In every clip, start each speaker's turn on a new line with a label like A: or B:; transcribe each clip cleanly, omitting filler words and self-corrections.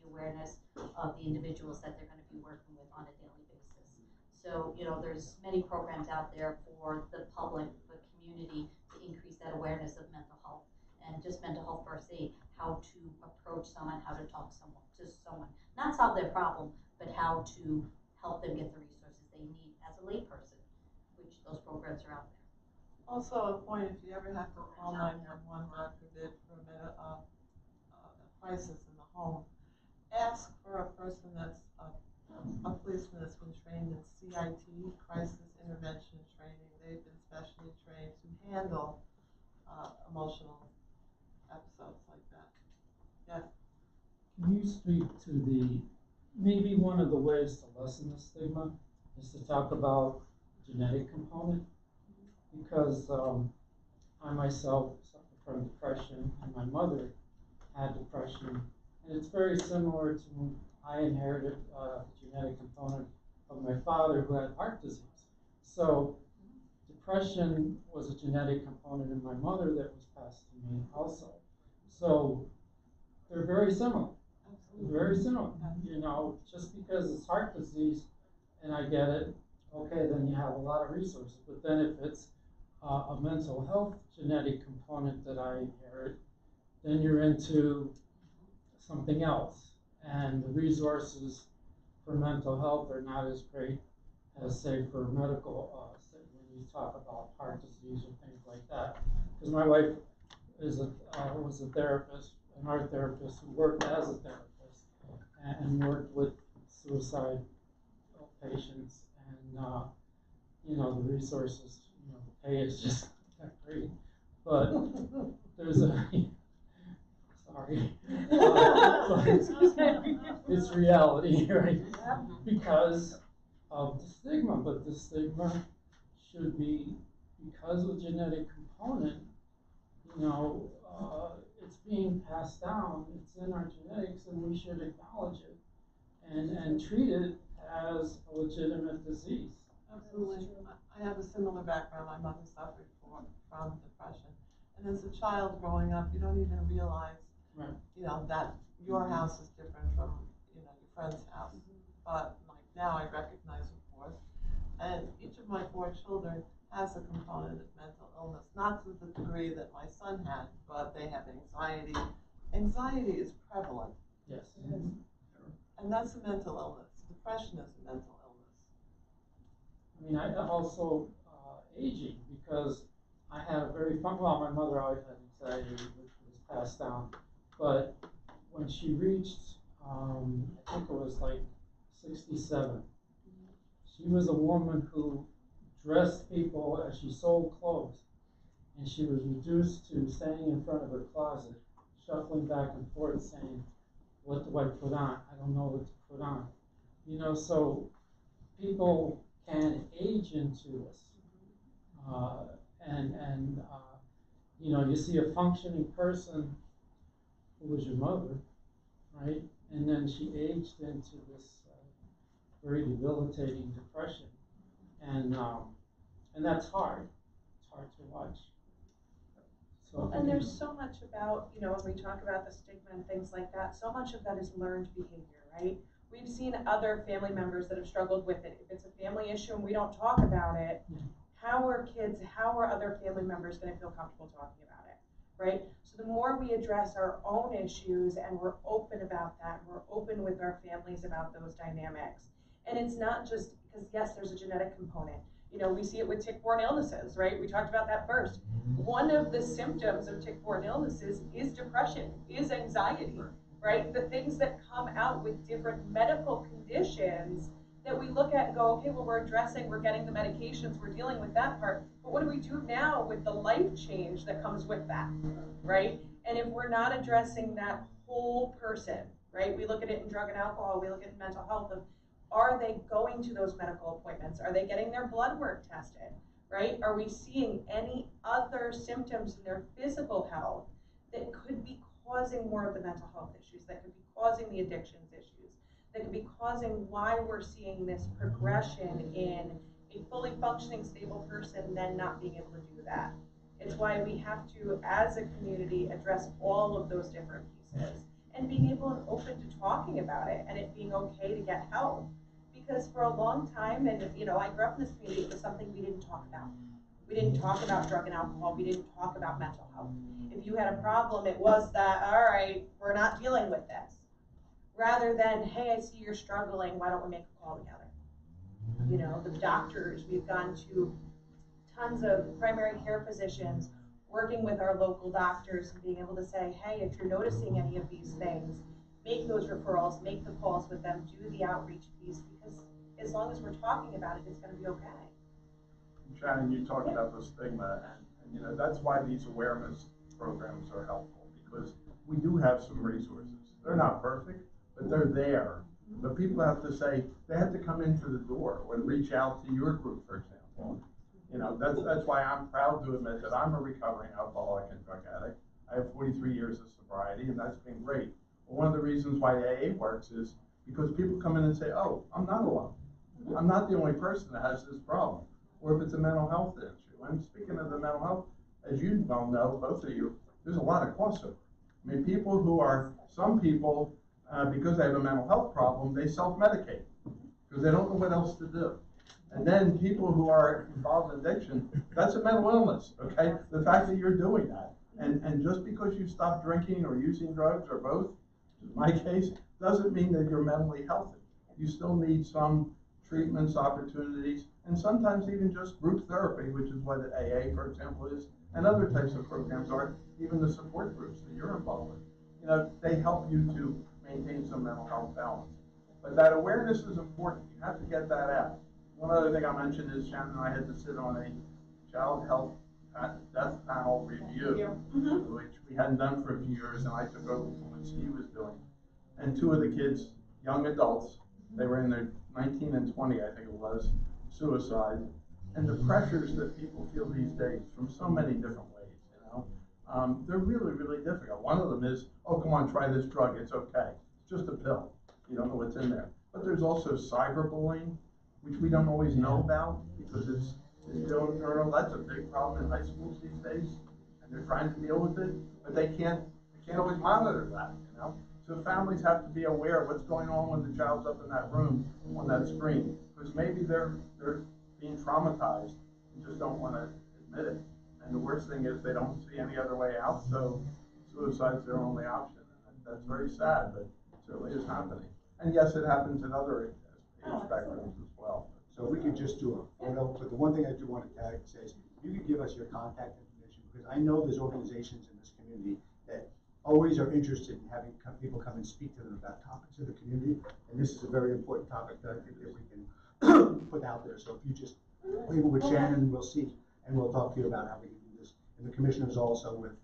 A: the awareness of the individuals that they're going to be working with on a daily basis. So, you know, there's many programs out there for the public, the community, to increase that awareness of mental health and just mental health first aid, how to approach someone, how to talk to someone, not solve their problem, but how to help them get the resources they need as a layperson, which those programs are out there.
B: Also, a point, if you ever have to call 911, God forbid, for a crisis in the home, ask for a person that's a policeman that's been trained in CIT, crisis intervention training. They've been specially trained to handle emotional episodes like that. Yes?
C: Can you speak to maybe one of the ways to lessen the stigma is to talk about the genetic component? Because I myself suffer from depression, and my mother had depression, and it's very similar to I inherited the genetic component of my father who had heart disease. So depression was a genetic component in my mother that was passed to me also. So they're very similar.
B: Absolutely.
C: Very similar. You know, just because it's heart disease and I get it, okay, then you have a lot of resources. But then if it's a mental health genetic component that I inherit, then you're into something else. And the resources for mental health are not as great as, say, for medical, when you talk about heart disease or things like that. Because my wife was a therapist, an art therapist who worked as a therapist and worked with suicide patients. And, you know, the resources, you know, the pay is just not great. But there's a... Sorry. It's reality, right? Because of the stigma, but the stigma should be because of genetic component, you know, it's being passed down, it's in our genetics, and we should acknowledge it and treat it as a legitimate disease.
B: Absolutely. I have a similar background. My mother suffered from depression. And as a child growing up, you don't even realize,
C: Right.
B: you know, that your house is different from, you know, your friend's house. But like now I recognize, of course, and each of my 4 children has a component of mental illness, not to the degree that my son had, but they have anxiety. Anxiety is prevalent.
C: Yes.
B: And that's a mental illness. Depression is a mental illness.
C: I mean, I also aging, because I had a very fun, well, my mother always had anxiety, which was passed down, but when she reached, I think it was like 67, she was a woman who dressed people as she sold clothes, and she was reduced to standing in front of her closet, shuffling back and forth saying, what do I put on? I don't know what to put on. You know, so people can age into this. You know, you see a functioning person who was your mother, right? And then she aged into this very debilitating depression. And that's hard. It's hard to watch. So
D: and there's so much about, you know, when we talk about the stigma and things like that, so much of that is learned behavior, right? We've seen other family members that have struggled with it. If it's a family issue and we don't talk about it, how are other family members going to feel comfortable talking about it, right? So the more we address our own issues and we're open about that, we're open with our families about those dynamics. And it's not just because, yes, there's a genetic component. You know, we see it with tick-borne illnesses, right? We talked about that first. One of the symptoms of tick-borne illnesses is depression, is anxiety, right? The things that come out with different medical conditions that we look at and go, okay, well, we're getting the medications, we're dealing with that part, but what do we do now with the life change that comes with that, right? And if we're not addressing that whole person, right? We look at it in drug and alcohol, we look at it in mental health, of are they going to those medical appointments? Are they getting their blood work tested, right? Are we seeing any other symptoms in their physical health that could be causing more of the mental health issues, that could be causing the addictions issues, that could be causing why we're seeing this progression in a fully functioning, stable person then not being able to do that. It's why we have to, as a community, address all of those different pieces. and being able and open to talking about it and it being okay to get help. Because for a long time, and you know, I grew up in this community, it was something we didn't talk about. We didn't talk about drug and alcohol, we didn't talk about mental health. If you had a problem, it was that, all right, we're not dealing with this. Rather than, hey, I see you're struggling, why don't we make a call together? You know, the doctors, we've gone to tons of primary care physicians, working with our local doctors and being able to say, hey, if you're noticing any of these things, make those referrals, make the calls with them, do the outreach piece, because as long as we're talking about it, it's gonna be okay.
E: Shannon, you talked about the stigma, and you know, that's why these awareness programs are helpful, because we do have some resources. They're not perfect, but they're there. But people have to say, they have to come into the door or reach out to your group, for example. You know, that's why I'm proud to admit that I'm a recovering alcoholic and drug addict. I have 43 years of sobriety, and that's been great. But one of the reasons why AA works is because people come in and say, oh, I'm not alone. I'm not the only person that has this problem. Or if it's a mental health issue. And speaking of the mental health, as you well know, both of you, there's a lot of crossover. I mean, people who are, some people, because they have a mental health problem, they self-medicate because they don't know what else to do. And then people who are involved in addiction, that's a mental illness, okay? The fact that you're doing that, and just because you stop drinking or using drugs or both, in my case, doesn't mean that you're mentally healthy. You still need some treatments, opportunities, and sometimes even just group therapy, which is what AA, for example, is, and other types of programs are, even the support groups that you're involved with. You know, they help you to maintain some mental health balance. But that awareness is important. You have to get that out. One other thing I mentioned is Shannon and I had to sit on a child health death panel review, which we hadn't done for a few years, and I took over from what Steve was doing. And two of the kids, young adults, they were in their 19 and 20, I think it was, suicide. And the pressures that people feel these days from so many different ways, you know, they're really, really difficult. One of them is, oh, come on, try this drug, it's okay. It's just a pill. You don't know what's in there. But there's also cyberbullying, which we don't always know about because it's journal. That's a big problem in high schools these days, and they're trying to deal with it, but they can't always monitor that, you know. So families have to be aware of what's going on when the child's up in that room on that screen, because maybe they're being traumatized and just don't want to admit it. And the worst thing is they don't see any other way out, so suicide's their only option. And that's very sad, but it certainly is happening. And yes, it happens in other age spectrums as well.
F: So we could just do a photo, but the one thing I do want to tag says, you could give us your contact information, because I know there's organizations in this community that always are interested in having people come and speak to them about topics of the community, and this is a very important topic that I think that we can put out there. So if you just leave it with Shannon, we'll see, and we'll talk to you about how we can do this. And the commissioners also with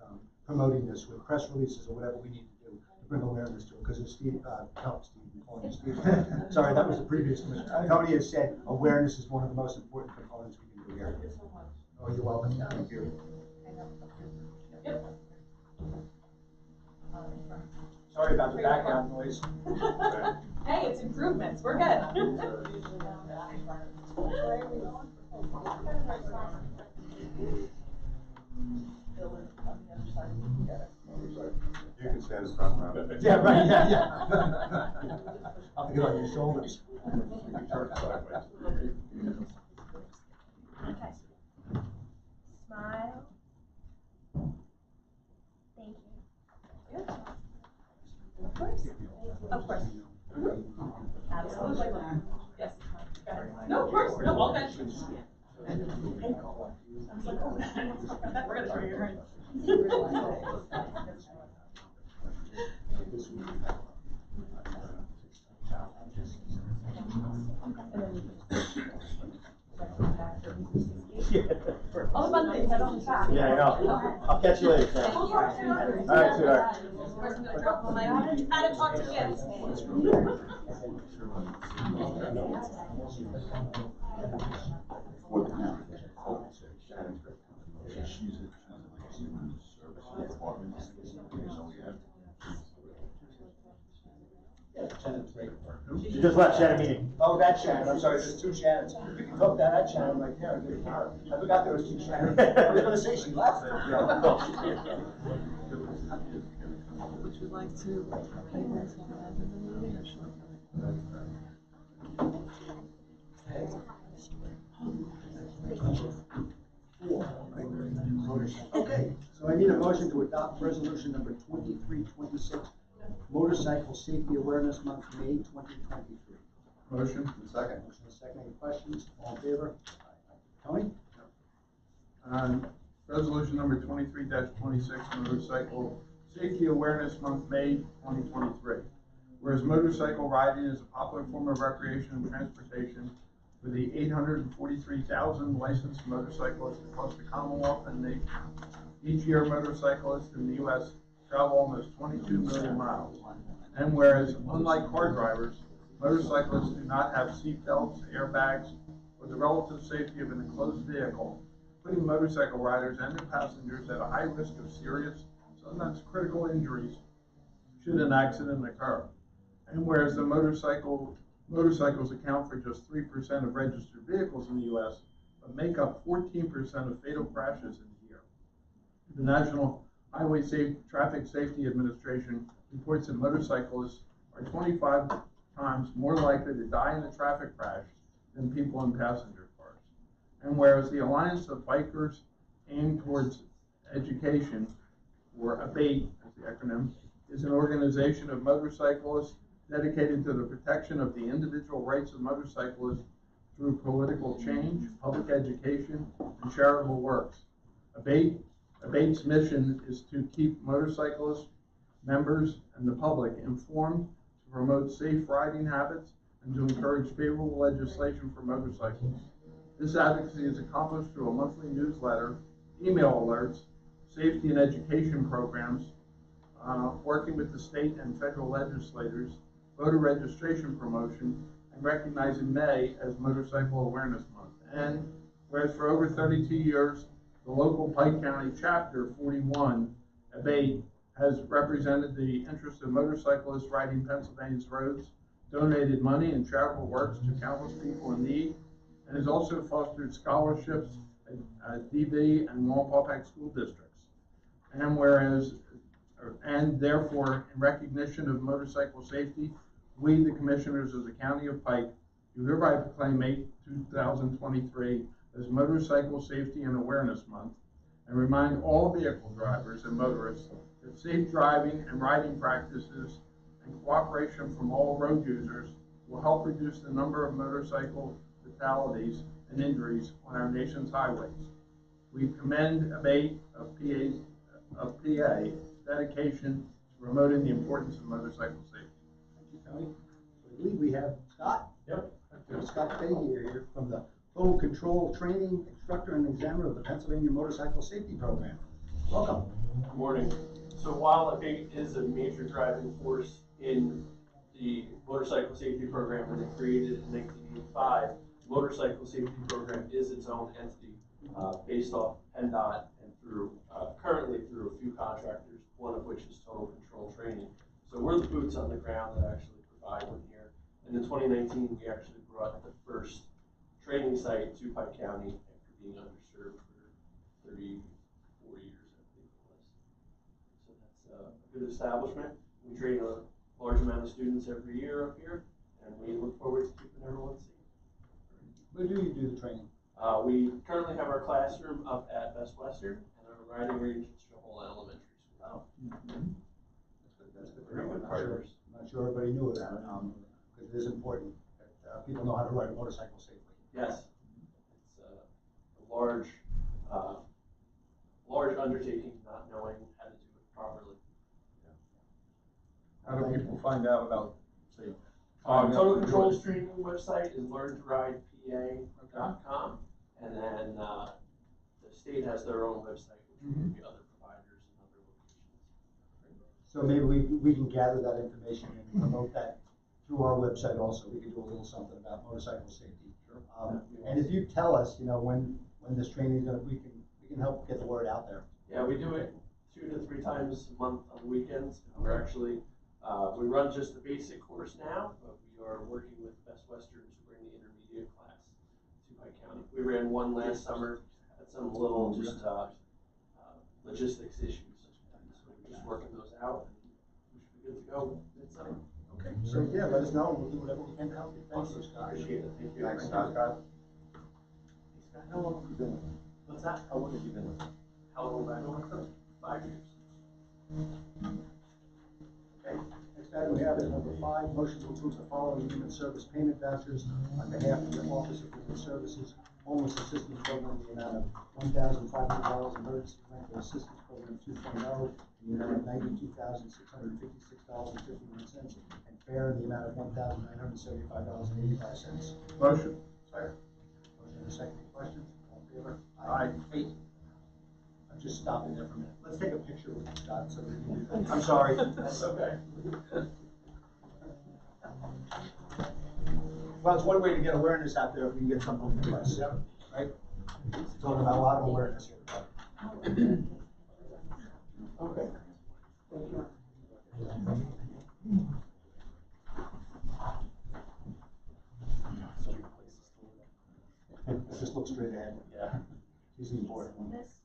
F: promoting this with press releases or whatever we need to do to bring awareness to it, because as Steve, sorry, that was the previous commissioner. Tony has said awareness is one of the most important components we can do here. Oh, you're welcome. Thank you. Sorry about the background noise.
D: Hey, it's improvements, we're good.
G: You can stand in front row.
F: Yeah, right, yeah. I'll get on your shoulders.
G: You can turn sideways.
H: Okay. Smile. Thank you. Of course. Of course.
D: Absolutely. Yes. No, of course. No, all good. We're gonna show you right. All the fun things on the top.
F: Yeah, I know. I'll catch you later.
D: All
F: right, sweetheart.
D: How to talk to kids.
F: You just left Shannon meeting. Oh, that Shannon. I'm sorry, there's two Shannons. You can talk that Shannon right there. I forgot there was two Shannons. I was going to say she left.
B: like to, you guys want to end the meeting or should
F: Okay, so I need a motion to adopt resolution number 2326, Motorcycle Safety Awareness Month, May 2023.
E: Motion?
F: Second. Motion and second. Any questions? All in favor? Tony?
E: Resolution number 23-26, Motorcycle Safety Awareness Month, May 2023. Whereas motorcycle riding is a popular form of recreation and transportation for the 843,000 licensed motorcyclists across the Commonwealth and nation. Each year, motorcyclists in the U.S. travel almost 22 million miles. And whereas, unlike car drivers, motorcyclists do not have seat belts, airbags, or the relative safety of an enclosed vehicle, putting motorcycle riders and their passengers at a high risk of serious, sometimes critical injuries should an accident occur. And whereas the motorcycles account for just 3% of registered vehicles in the U.S., but make up 14% of fatal crashes in a year. The National Highway Traffic Safety Administration reports that motorcyclists are 25 times more likely to die in a traffic crash than people in passenger cars. And whereas the Alliance of Bikers Aimed Towards Education, or ABATE as the acronym, is an organization of motorcyclists dedicated to the protection of the individual rights of motorcyclists through political change, public education, and charitable works. ABATE's mission is to keep motorcyclists, members, and the public informed, to promote safe riding habits, and to encourage favorable legislation for motorcycles. This advocacy is accomplished through a monthly newsletter, email alerts, safety and education programs, working with the state and federal legislators, voter registration promotion, and recognizing May as Motorcycle Awareness Month. And whereas for over 32 years, the local Pike County Chapter 41, ABATE, has represented the interests of motorcyclists riding Pennsylvania's roads, donated money and charitable works to countless people in need, and has also fostered scholarships at DB and Walpapack school districts. And therefore, in recognition of motorcycle safety, we, the Commissioners of the County of Pike, do hereby proclaim May 2023 as Motorcycle Safety and Awareness Month, and remind all vehicle drivers and motorists that safe driving and riding practices and cooperation from all road users will help reduce the number of motorcycle fatalities and injuries on our nation's highways. We commend ABATE of PA dedication to promoting the importance of motorcycle safety.
F: Thank you, Tony. I believe we have Scott.
C: Yep.
F: We have Scott Fahey here from the Total Control Training Instructor and Examiner of the Pennsylvania Motorcycle Safety Program. Welcome.
I: Good morning. So while ABATE is a major driving force in the motorcycle safety program that it created in 1985, the motorcycle safety program is its own entity based off PennDOT and through currently through a few contractors, one of which is Total Control Training. So we're the boots on the ground that actually provide one here. And in 2019, we actually brought the first training site to Pike County after being underserved for 34 years, I think it was. So that's a good establishment. We train a large amount of students every year up here, and we look forward to keeping everyone safe.
F: Where do you do the training?
I: We currently have our classroom up at Best Western and our riding range at Strahl Elementary School.
F: Oh. That's good.
I: Very good
F: I'm
I: partners.
F: not sure everybody knew of that, because it is important that people know how to ride a motorcycle safely.
I: Yes, it's a large undertaking, not knowing how to do it properly.
E: How do people find out about, say,
I: Total Control's training website is learntoRidePA.com, and then the state has their own website, which will be other providers and other locations.
F: So maybe we can gather that information and promote that through our website also. We can do a little something about motorcycle safety.
I: Sure.
F: And if you tell us, when this training is going to, we can help get the word out there.
I: Yeah, we do it 2 to 3 times a month on the weekends. We're actually we run just the basic course now, but we are working with Best Western to bring the intermediate class to Pike County. We ran one last summer, had some little logistics issues, so we're just working those out, and we should go midsummer.
F: Okay, so yeah, let us know, and we'll do whatever we can to help you. Thank you, Scott.
I: Appreciate it, thank you.
G: Thanks, Scott. Hey, Scott, how long have you been with them?
I: What's that?
G: How long have you been with them?
I: How long have I been with them? 5 years.
F: Okay, next item we have is number 5, motion to approve the following human service payment vouchers on behalf of the Office of Human Services, Homeless Assistance Program, in the amount of $1,500, Emergency Rental Assistance Program 2.0, in the amount of $92,656.51, and FAIR in the amount of $1,975.85.
E: Motion.
G: Second.
F: Motion and a second, any questions? All in favor?
E: Aye.
F: Hey, I'm just stopping there for a minute. Let's take a picture with Scott so we can do that. I'm sorry.
I: That's okay.
F: Well, it's one way to get awareness out there if we can get something in the press, right? Talking about a lot of awareness here. Okay. Just look straight ahead.
I: Yeah.
F: He's the important one.
A: This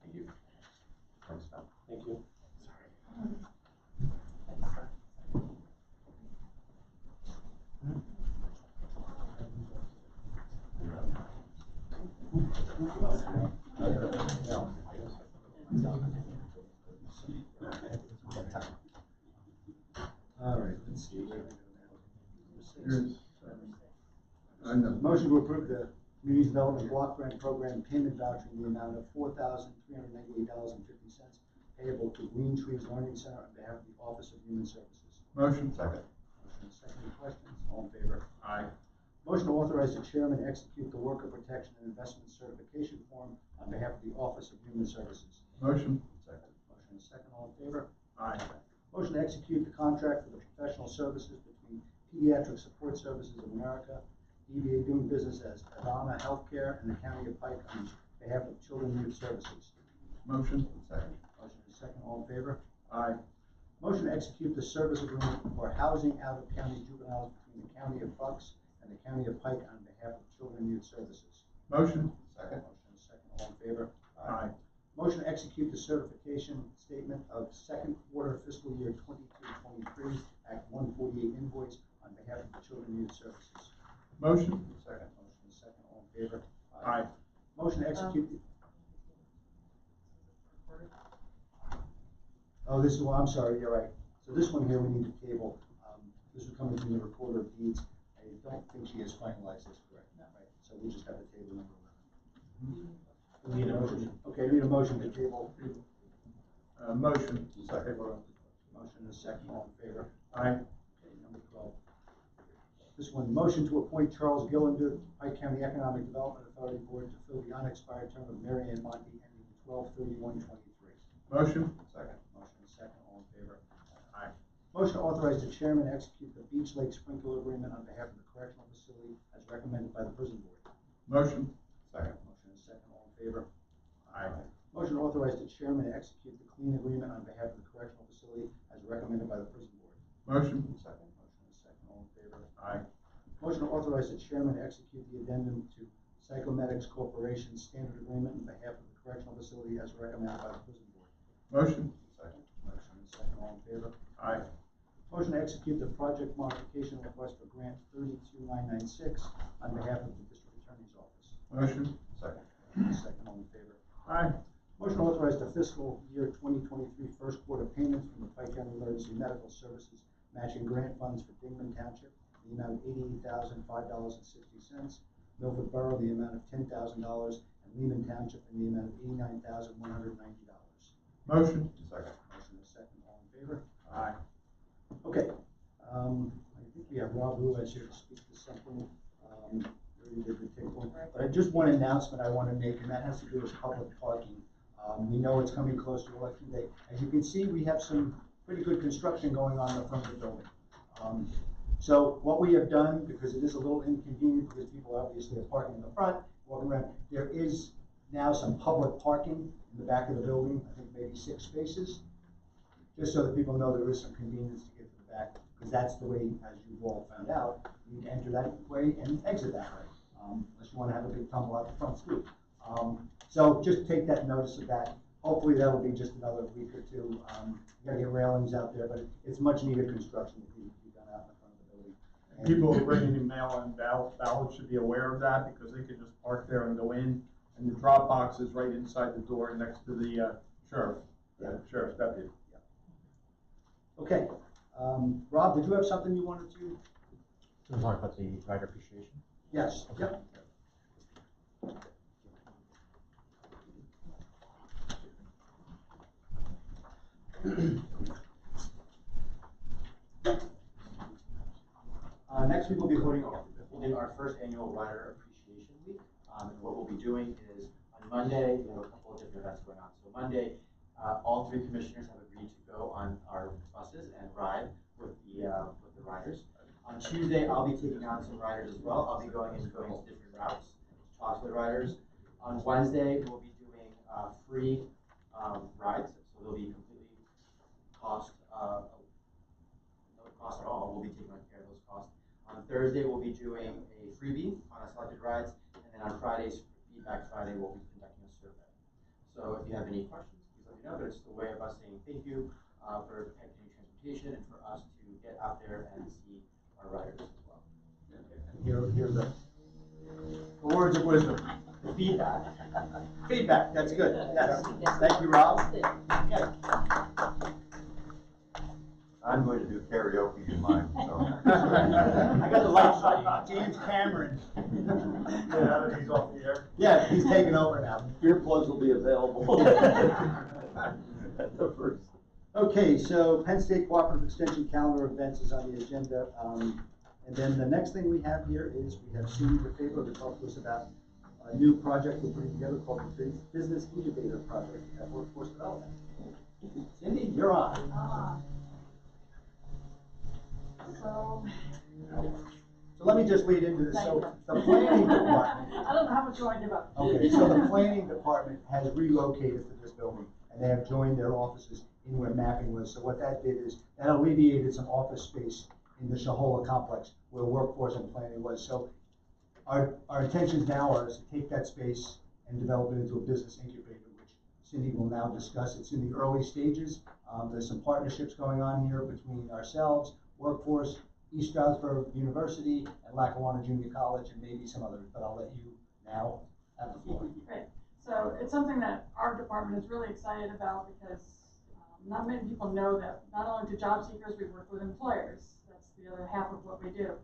G: Thank you. Thanks, Scott.
I: Thank you.
F: All right, let's see.
E: Here's,
F: Motion to approve the Community Development Block Grant Program payment voucher in the amount of $4,398.50 payable to Green Trees Learning Center on behalf of the Office of Human Services.
E: Motion.
G: Second.
F: Motion and second, any questions? All in favor?
E: Aye.
F: Motion to authorize the chairman to execute the Worker Protection and Investment Certification Form on behalf of the Office of Human Services.
E: Motion.
F: Second. Motion and second, all in favor?
E: Aye.
F: Motion to execute the contract for the professional services between Pediatric Support Services of America, DBA doing business as Adana Healthcare, and the County of Pike on behalf of Children and Youth Services.
E: Motion.
F: Second. Motion is second, all in favor?
E: Aye.
F: Motion to execute the service agreement for housing out-of-county juveniles between the County of Bucks and the County of Pike on behalf of Children and Youth Services.
E: Motion.
F: Second. Motion is second, all in favor?
E: Aye.
F: Motion to execute the certification statement of second quarter fiscal year 22-23, Act 148 invoice on behalf of the Children and Youth Services.
E: Motion.
F: Second. Motion is second, all in favor?
E: Aye.
F: Motion to execute the. Oh, this is, well, I'm sorry, you're right. So this one here, we need to table. This is coming from the Recorder of Deeds. I don't think she has finalized this correct, right? So we just have to table number 11. We need a motion. Okay, we need a motion to table.
E: Motion.
G: Second.
F: Motion is second, all in favor?
E: Aye.
F: Okay, number 12. This one, motion to appoint Charles Gillinder, Pike County Economic Development Authority Board to fill the unexpired term of Mary Ann Monty ending 12/31/23.
E: Motion.
F: Second. Motion is second, all in favor?
E: Aye.
F: Motion to authorize the chairman to execute the Beach Lake Sprinkler Agreement on behalf of the correctional facility as recommended by the prison board.
E: Motion.
F: Second. Motion is second, all in favor?
E: Aye.
F: Motion to authorize the chairman to execute the clean agreement on behalf of the correctional facility as recommended by the prison board.
E: Motion.
F: Second. Motion is second, all in favor?
E: Aye.
F: Motion to authorize the chairman to execute the addendum to Psychomedics Corporation's standard agreement on behalf of the correctional facility as recommended by the prison board.
E: Motion.
F: Second. Motion is second, all in favor?
E: Aye.
F: Motion to execute the project modification request for grant 32996 on behalf of the district attorney's office.
E: Motion.
F: Second. Second, all in favor?
E: Aye.
F: Motion to authorize the fiscal year 2023 first quarter payments from the Pike County Emergency Medical Services matching grant funds for Dingman Township, the amount of $88,005.60, Milford Borough, the amount of $10,000, and Lehman Township in the amount of $89,190.
E: Motion.
F: Second. Motion is second, all in favor?
E: Aye.
F: Okay, I think we have Rob Lewis here to speak to something. We already did the tick one, but I just one announcement I want to make, and that has to do with public parking. We know it's coming close to election day. As you can see, we have some pretty good construction going on in the front of the building. So what we have done, because it is a little inconvenient because people obviously are parking in the front, walking around, there is now some public parking in the back of the building, I think maybe 6 spaces. Just so that people know there is some convenience to get to the back, because that's the way, as you've all found out, you enter that way and exit that way, unless you want to have a big tumble out the front street. So just take that notice of that. Hopefully that'll be just another week or two. You gotta get railings out there, but it's much needed construction to be done out in front of the building. And
E: People who are bringing in mail and ballots should be aware of that, because they could just park there and go in, and the drop box is right inside the door next to the sheriff's deputy.
F: Okay, Rob, did you have something you wanted to?
J: To talk about the rider appreciation?
F: Yes, yep.
J: Next week we'll be holding our first annual Rider Appreciation Week. And what we'll be doing is on Monday, we have a couple of different events going on. So Monday, all 3 commissioners have agreed to go on our buses and ride with the riders. On Tuesday, I'll be taking on some riders as well. I'll be going to different routes to talk to the riders. On Wednesday, we'll be doing free rides, so they'll be completely no cost at all. We'll be taking care of those costs. On Thursday, we'll be doing a freebie on selected rides, and then on Fridays, Feedback Friday, we'll be conducting a survey. So if you have any questions, please let me know. But it's a way of us saying thank you for Pike County Transportation and for us to get out there and see our riders as well.
F: And here are the words of wisdom.
J: The feedback.
F: Feedback, that's good. Yes. Thank you, Rob. Okay.
G: I'm going to do karaoke in mine, so.
F: I got the lights on. James Cameron.
E: Yeah, he's off the air.
F: Yeah, he's taking over now.
G: Earplugs will be available. At the first.
F: Okay, so Penn State Cooperative Extension calendar events is on the agenda. And then the next thing we have here is we have Cindy DeFabro to talk to us about a new project we're putting together called the Business Incubator Project at Workforce Development. Cindy, you're on. So let me just lead into this. So the planning department.
K: I don't know how much you want to give up.
F: Okay, so the planning department has relocated to this building, and they have joined their offices in where mapping was. So what that did is that alleviated some office space in the Shahola complex where workforce and planning was. So our intentions now are to take that space and develop it into a business incubator, which Cindy will now discuss. It's in the early stages. There's some partnerships going on here between ourselves, workforce, East Stroudsburg University, and Lackawanna Junior College, and maybe some others, but I'll let you now have the floor.
K: Great. So it's something that our department is really excited about because not many people know that not only do job seekers, we work with employers. That's the other half of what we do.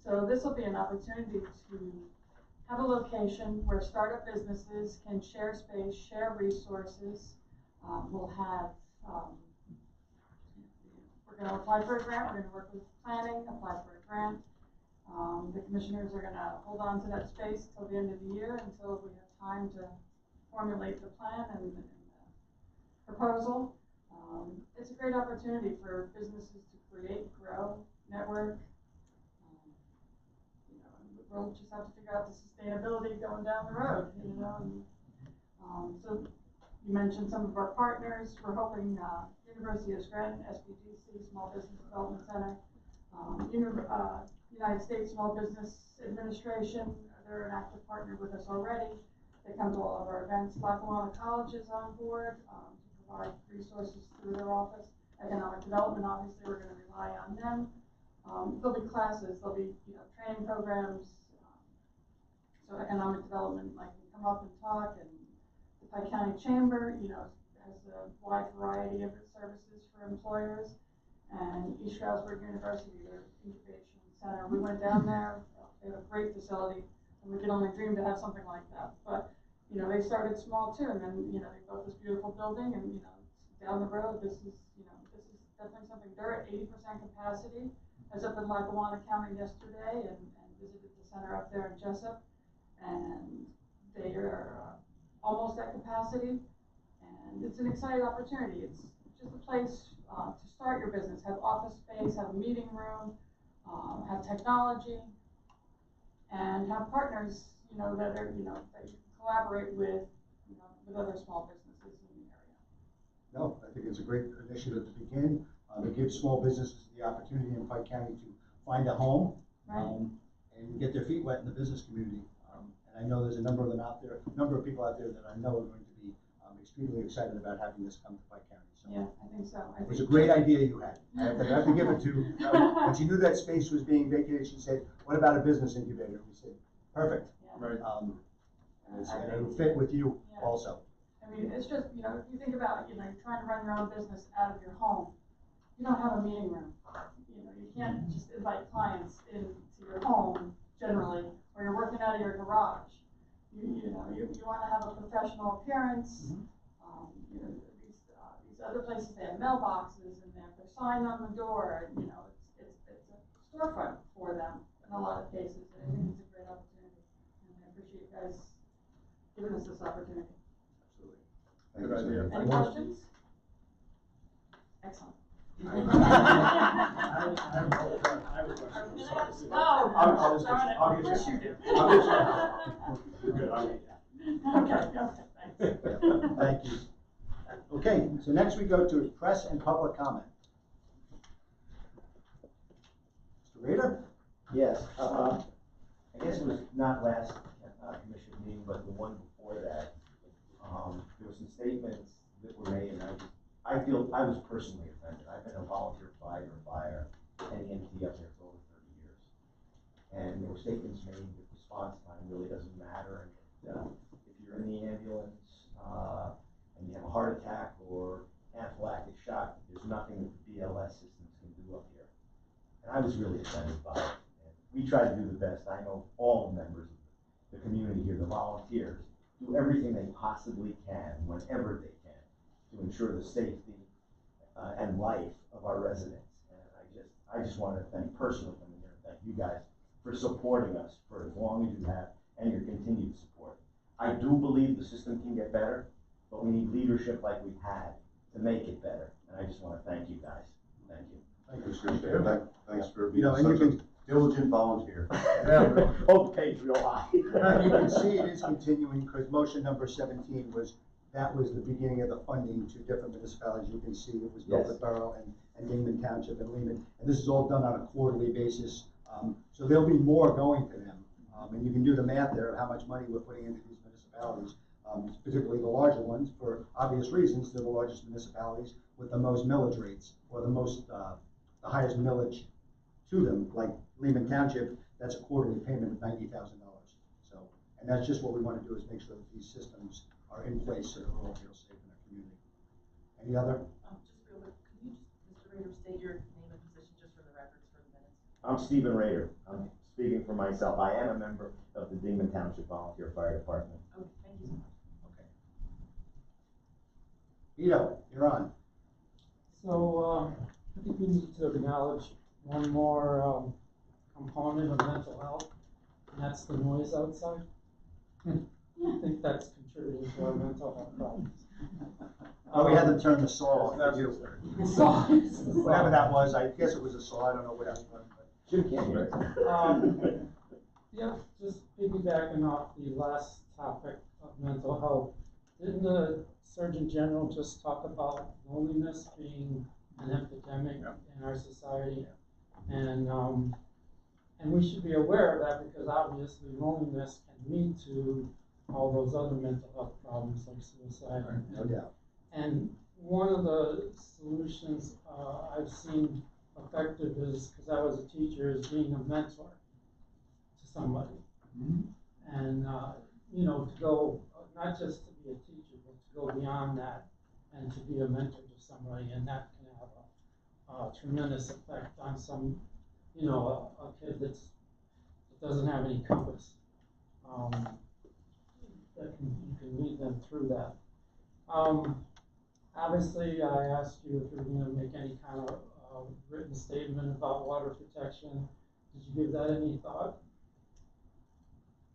K: So this will be an opportunity to have a location where startup businesses can share space, share resources. We'll have, we're going to apply for a grant. We're going to work with planning, apply for a grant. The commissioners are going to hold on to that space till the end of the year until we have time to formulate the plan and the proposal. It's a great opportunity for businesses to create, grow, network. We'll just have to figure out the sustainability going down the road, you know. So you mentioned some of our partners. We're hoping University of Scranton, SBDC, Small Business Development Center, United States Small Business Administration, they're an active partner with us already. They come to all of our events. Lackawanna College is on board to provide resources through their office. Economic development, obviously, we're going to rely on them. There'll be classes, there'll be training programs. So economic development, like can come up and talk, and the Pike County Chamber, has a wide variety of services for employers. And East Stroudsburg University, their incubation center. We went down there. They have a great facility, and we could only dream to have something like that. But they started small too, and then they built this beautiful building, and down the road, this is definitely something. They're at 80% capacity. I was up in Lackawanna County yesterday and visited the center up there in Jessup, and they are almost at capacity, and it's an exciting opportunity. It's just a place to start your business, have office space, have a meeting room, have technology, and have partners, that are, that you can collaborate with, with other small businesses in the area.
F: No, I think it's a great initiative to begin. It gives small businesses the opportunity in Pike County to find a home, and get their feet wet in the business community. And I know there's a number of them out there, a number of people out there that I know are going to be extremely excited about having this come to Pike County. So
K: Yeah, I think so.
F: it was a great idea you had. I have to give it to, when she knew that space was being vacated, she said, what about a business incubator? We said, perfect.
E: Right.
F: And it would fit with you also.
K: I mean, it's just, you know, if you think about it, you know, you're trying to run your own business out of your home. You don't have a meeting room. You know, you can't just invite clients into your home generally, or you're working out of your garage. You know, you want to have a professional appearance. You know, these other places, they have mailboxes and they have their sign on the door, and, you know, it's a storefront for them in a lot of cases. And I think it's a great opportunity. And I appreciate you guys giving us this opportunity.
E: Good idea.
K: Any questions? Excellent.
G: I have a question.
K: Oh,
G: I'll
K: darn it.
G: I'll
K: Of
G: get
K: course
G: you.
K: you do.
G: I'll get you. You're good, I'll get you.
K: Okay, thanks.
F: Thank you. Okay, so next we go to press and public comment. Mr. Rader?
J: Yes, I guess it was not last commission meeting, but the one before that. There were some statements that were made, and I feel I was personally offended. I've been a volunteer fighter, fire, and EMT up there for over 30 years. And there were statements made that response time really doesn't matter. And if you're in the ambulance and you have a heart attack or anaphylactic shock, there's nothing that the BLS systems can do up here. And I was really offended by it. And we try to do the best. I know all the members of the community here, the volunteers, do everything they possibly can, whenever they can, to ensure the safety and life of our residents. And I just want to personally come in here and thank you guys for supporting us for as long as you have, and your continued support. I do believe the system can get better, but we need leadership like we've had to make it better. And I just want to thank you guys. Thank you.
F: Thank you.
L: Appreciate it. Thanks for
F: You
L: being
F: know, and you
L: such a
F: can,
L: diligent volunteer.
J: Hope pays real high.
F: you can see it is continuing, because motion number 17 was the beginning of the funding to different municipalities. You can see it was Milford Borough and Lehman Township and Lehman, and this is all done on a quarterly basis. So there'll be more going to them, and you can do the math there of how much money we're putting into these municipalities, particularly the larger ones, for obvious reasons. They're the largest municipalities with the most millage rates, or the highest millage to them, like Lehman Township. That's a quarterly payment of $90,000. So, and that's just what we want to do, is make sure that these systems are in place so that we all feel safe in our community. Any other?
M: Just real quick, can you just, Mr. Rader, state your name and position just for the records for the minutes?
J: I'm Stephen Rader. I'm speaking for myself. I am a member of the Dingman Township Volunteer Fire Department.
M: Okay, thank you so much.
F: Okay. Vito, you're on.
C: So, I think we need to acknowledge one more component of mental health, and that's the noise outside. I think that's contributing to our mental health problems.
F: Oh, we had to turn the saw off. Did you? Whatever that was, I guess it was a saw. I don't know what that was.
J: Jim can't hear it.
C: Yeah, just piggybacking off the last topic of mental health, didn't the Surgeon General just talk about loneliness being an epidemic in our society? And we should be aware of that, because obviously loneliness can lead to all those other mental health problems like suicide.
F: No doubt.
C: And one of the solutions I've seen effective is, because I was a teacher, is being a mentor to somebody. And, you know, to go, not just to be a teacher, but to go beyond that and to be a mentor to somebody. And that can have a tremendous effect on some, you know, a kid that doesn't have any compass. You can lead them through that. Obviously, I asked you if you were going to make any kind of written statement about water protection. Did you give that any thought?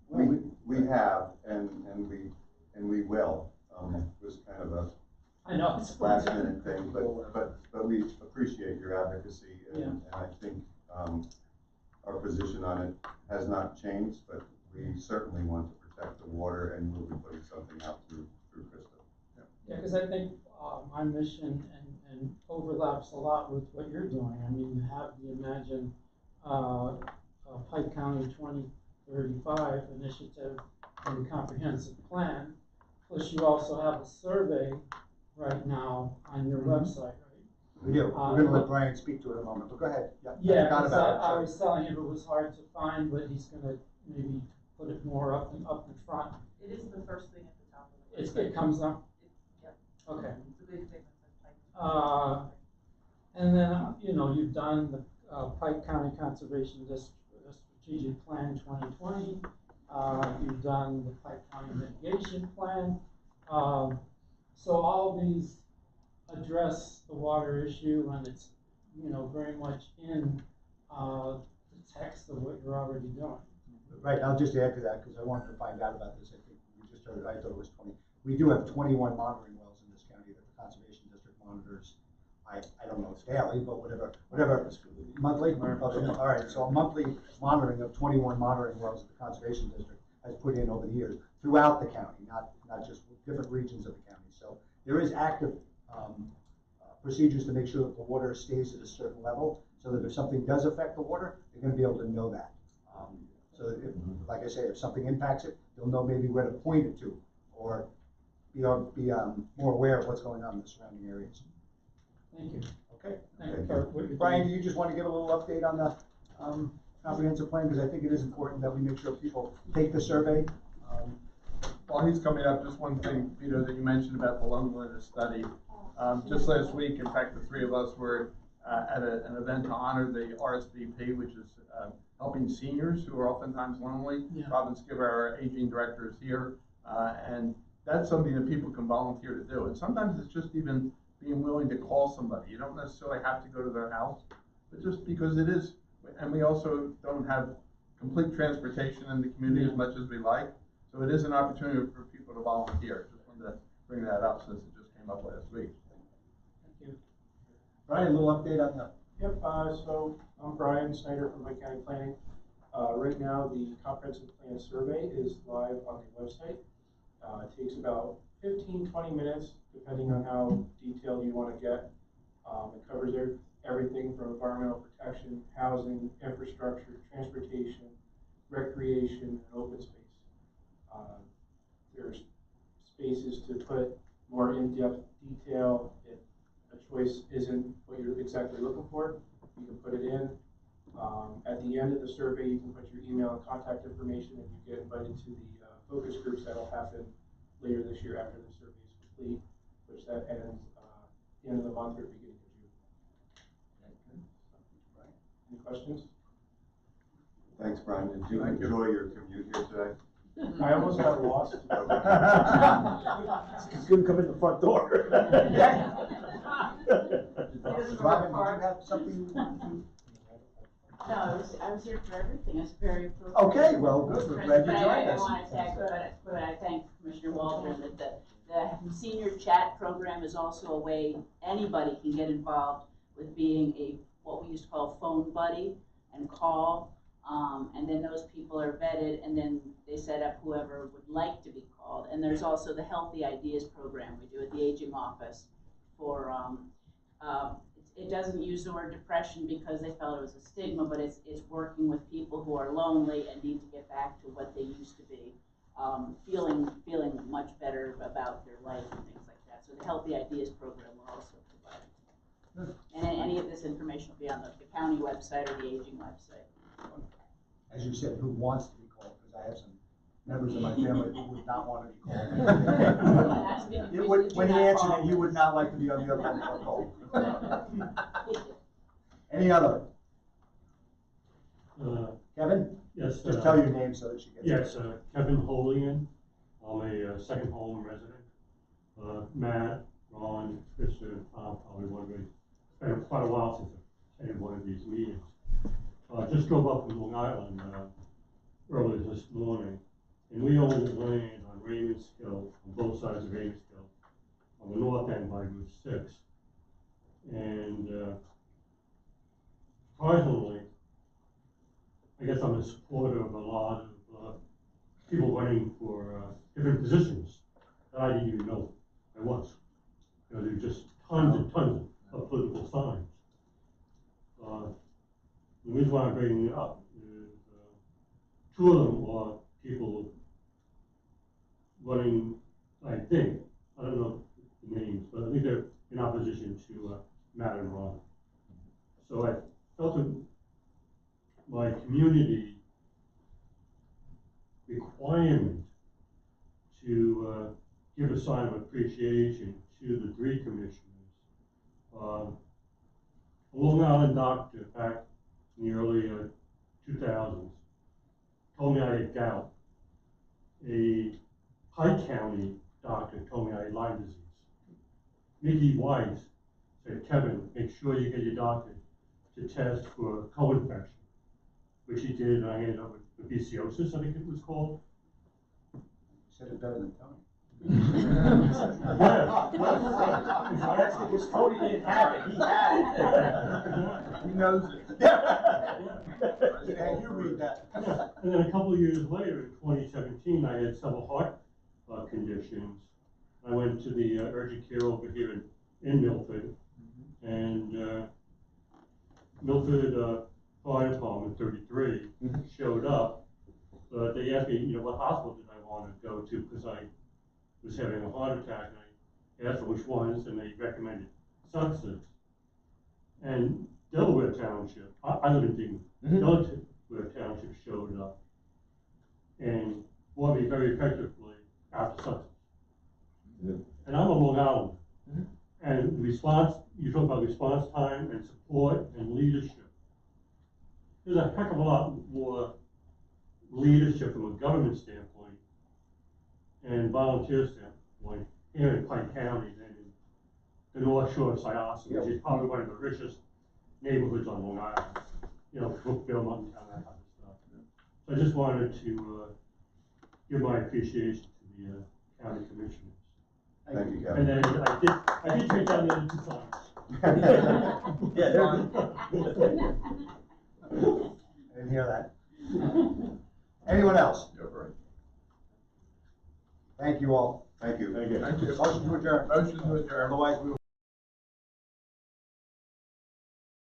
L: We have, and we will. It was kind of a
C: I know it's
L: last minute thing, but we appreciate your advocacy, and I think our position on it has not changed, but we certainly want to protect the water, and we'll be putting something out through Crystal.
C: Yeah, because I think my mission and overlaps a lot with what you're doing. I mean, you have the Imagine Pike County 2035 initiative and comprehensive plan, plus you also have a survey right now on your website, right?
F: We do. We're gonna let Brian speak to it in a moment, but go ahead.
C: Yeah,
F: Forgot
C: 'cause
F: about it,
C: I
F: sorry.
C: was telling him it was hard to find, but he's gonna maybe put it more up in front.
M: It is the first thing at the top of the
C: It comes up?
M: Yep.
C: Okay.
M: It's a big thing that says Pike.
C: And then, you know, you've done the Pike County Conservation Strategic Plan 2020. You've done the Pike County Mitigation Plan. So all these address the water issue, and it's, you know, very much in the text of what you're already doing.
F: Right, I'll just add to that, because I wanted to find out about this, I think we just heard, I thought it was 20. We do have 21 monitoring wells in this county that the Conservation District monitors. I don't know if daily, but whatever, monthly? Okay, all right, so a monthly monitoring of 21 monitoring wells that the Conservation District has put in over the years throughout the county, not just different regions of the county. So there is active procedures to make sure that the water stays at a certain level, so that if something does affect the water, they're gonna be able to know that. So if, like I say, if something impacts it, they'll know maybe where to point it to, or be more aware of what's going on in the surrounding areas.
C: Thank you.
F: Okay.
C: Thank you for what you're
F: Brian,
C: doing.
F: do you just want to give a little update on the comprehensive plan? Because I think it is important that we make sure people take the survey.
E: While he's coming up, just one thing, Peter, that you mentioned about the loneliness study. Just last week, in fact, the three of us were at an event to honor the RSVP, which is helping seniors who are oftentimes lonely.
C: Yeah.
E: Robin Skiver, our aging director, is here, and that's something that people can volunteer to do. And sometimes it's just even being willing to call somebody. You don't necessarily have to go to their house, but just because it is, and we also don't have complete transportation in the community as much as we like. So it is an opportunity for people to volunteer. Just wanted to bring that up since it just came up last week.
C: Thank you.
F: Brian, a little update on the.
N: Yep, so I'm Brian Snyder from Pike County Planning. Right now, the comprehensive plan survey is live on the website. It takes about 15-20 minutes, depending on how detailed you want to get. It covers everything from environmental protection, housing, infrastructure, transportation, recreation, and open space. There's spaces to put more in-depth detail. If a choice isn't what you're exactly looking for, you can put it in. At the end of the survey, you can put your email and contact information, and you get invited to the focus groups that'll happen later this year after the survey is complete, which that ends the end of the month or beginning of June. Any questions?
L: Thanks, Brian. Did you enjoy your commute here today?
N: I almost got lost.
F: You couldn't come in the front door. Robin, did you have something?
O: No, I was here for everything. It's very appropriate.
F: Okay, well, good. We're glad you
O: But
F: joined
O: I
F: us.
O: wanted to echo what I thank Commissioner Waldron that the senior chat program is also a way anybody can get involved with being what we used to call phone buddy and call. And then those people are vetted, and then they set up whoever would like to be called. And there's also the Healthy Ideas program we do at the aging office for, it doesn't use the word depression because they felt it was a stigma, but it's working with people who are lonely and need to get back to what they used to be, feeling much better about their life and things like that. So the Healthy Ideas program we're also providing. And any of this information will be on the county website or the aging website.
F: As you said, who wants to be called, because I have some members of my family who would not want to be called. When he answered it, he would not like to be on the other end of the call. Any other? Kevin?
P: Yes.
F: Just tell your name so that she gets it.
P: Yes, Kevin Holian. I'm a second home resident. Matt, Ron, Krista, and Tom probably wondering. It's been quite a while since I've attended one of these meetings. Just drove up from Long Island earlier this morning, and we own land on Raymond's Hill, on both sides of Raymond's Hill, on the north end by Route 6. And surprisingly, I guess I'm a supporter of a lot of people running for different positions that I didn't even know I was. You know, there's just tons and tons of political signs. The reason why I'm bringing it up is two of them are people running, I think, I don't know the names, but I think they're in opposition to Matt and Ron. So I felt that my community requirement to give a sign of appreciation to the three commissioners. A Long Island doctor back in the early 2000s told me I had gout. A Pike County doctor told me I had Lyme disease. Mickey Weiss said, Kevin, make sure you get your doctor to test for co-infection, which he did, and I ended up with babesiosis, I think it was called.
F: You said it better than Tony.
J: That's because Tony didn't have it, he had it.
E: He knows it.
F: Yeah, you read that.
P: And then a couple of years later, in 2017, I had several heart conditions. I went to the urgent care over here in Milford, and Milford Fire Department 33 showed up. But they asked me, what hospital did I want to go to, because I was having a heart attack, and I asked them which ones, and they recommended Sussex. And Delaware Township, I live in Dingman, Delaware Township showed up and brought me very effectively out to Sussex. And I'm a Long Island. And the response, you talk about response time and support and leadership. There's a heck of a lot more leadership from a government standpoint and volunteer standpoint here in Pike County than in the North Shore of Syosset, which is probably one of the richest neighborhoods on Long Island. Brookville, Muttontown, that type of stuff. So I just wanted to give my appreciation to the county commissioners.
L: Thank you, Kevin.
P: And then I did take down the other two signs.
F: I didn't hear that. Anyone else?
E: You're right.
F: Thank you all.
L: Thank you.
E: Thank you.
F: Motion to adjourn.
E: Motion to adjourn.
F: Otherwise, we will.